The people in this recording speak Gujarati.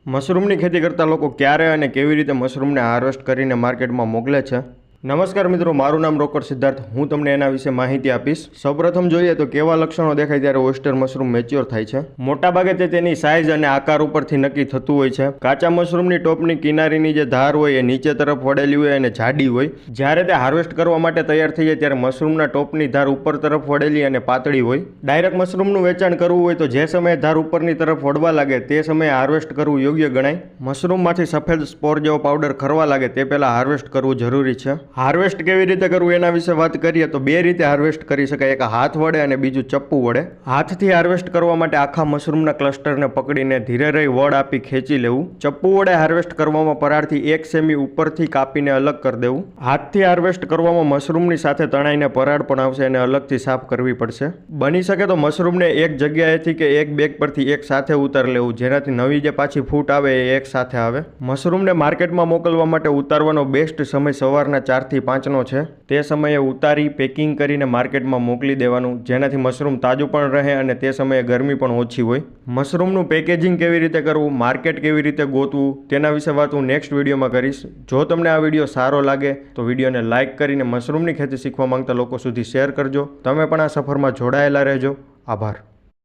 મશરૂમની ખેતી કરતા લોકો ક્યારે અને કેવી રીતે મશરૂમને હાર્વેસ્ટ કરીને માર્કેટમાં મોકલે છે? નમસ્કાર મિત્રો, મારું નામ રોકડ સિદ્ધાર્થ. હું તમને એના વિશે માહિતી આપીશ. સૌપ્રથમ જોઈએ તો કેવા લક્ષણો દેખાય ત્યારે ઓયસ્ટર મશરૂમ મેચ્યોર થાય છે. મોટાભાગે તે તેની સાઇઝ અને આકાર ઉપરથી નક્કી થતું હોય છે. કાચા મશરૂમની ટોપની કિનારીની જે ધાર હોય એ નીચે તરફ વળેલી હોય અને જાડી હોય. જ્યારે તે હાર્વેસ્ટ કરવા માટે તૈયાર થઈ જાય ત્યારે મશરૂમના ટોપની ધાર ઉપર તરફ વળેલી અને પાતળી હોય. ડાયરેક્ટ મશરૂમનું વેચાણ કરવું હોય તો જે સમયે ધાર ઉપરની તરફ વળવા લાગે તે સમયે હાર્વેસ્ટ કરવું યોગ્ય ગણાય. મશરૂમમાંથી સફેદ સ્પોર જેવો પાવડર ખરવા લાગે તે પહેલાં હાર્વેસ્ટ કરવું જરૂરી છે. હાર્વેસ્ટ કેવી રીતે કરવું એના વિશે વાત કરીએ તો બે રીતે હાર્વેસ્ટ કરી શકાય, એક હાથ વડે અને બીજું ચપ્પુ વડે. હાથથી હાર્વેસ્ટ કરવા માટે આખા મશરૂમના ક્લસ્ટરને પકડીને ધીરે રહી વડ આપી ખેંચી લેવું. ચપ્પુ વડે હાર્વેસ્ટ કરવામાં પરાળથી 1 સેમી ઉપરથી કાપીને અલગ કરી દેવું. હાથથી હાર્વેસ્ટ કરવામાં મશરૂમની સાથે તણાઈને પરાળ પણ આવશે અને અલગથી સાફ કરવી પડશે. બની શકે તો મશરૂમને એક જગ્યાએથી કે એક બેગ પરથી એક સાથે ઉતારી લેવું, જેનાથી નવી જે પાછી ફૂટ આવે એ એક સાથે આવે. મશરૂમને માર્કેટમાં મોકલવા માટે ઉતારવાનો બેસ્ટ સમય સવારના 4 થી 5 નો છે. તે સમયે ઉતારી પેકિંગ કરીને માર્કેટમાં મોકલી દેવાનું, જેનાથી મશરૂમ તાજું પણ રહે અને તે સમયે ગરમી પણ ઓછી હોય. મશરૂમનું પેકેજિંગ કેવી રીતે કરવું, માર્કેટ કેવી રીતે ગોતવું તેના વિશે વાત હું નેક્સ્ટ વિડીયોમાં કરીશ. જો તમને આ વિડીયો સારો લાગે તો વિડીયોને લાઇક કરીને મશરૂમની ખેતી શીખવા માંગતા લોકો સુધી શેર કરજો. તમે પણ આ સફરમાં જોડાયેલા રહેજો. આભાર.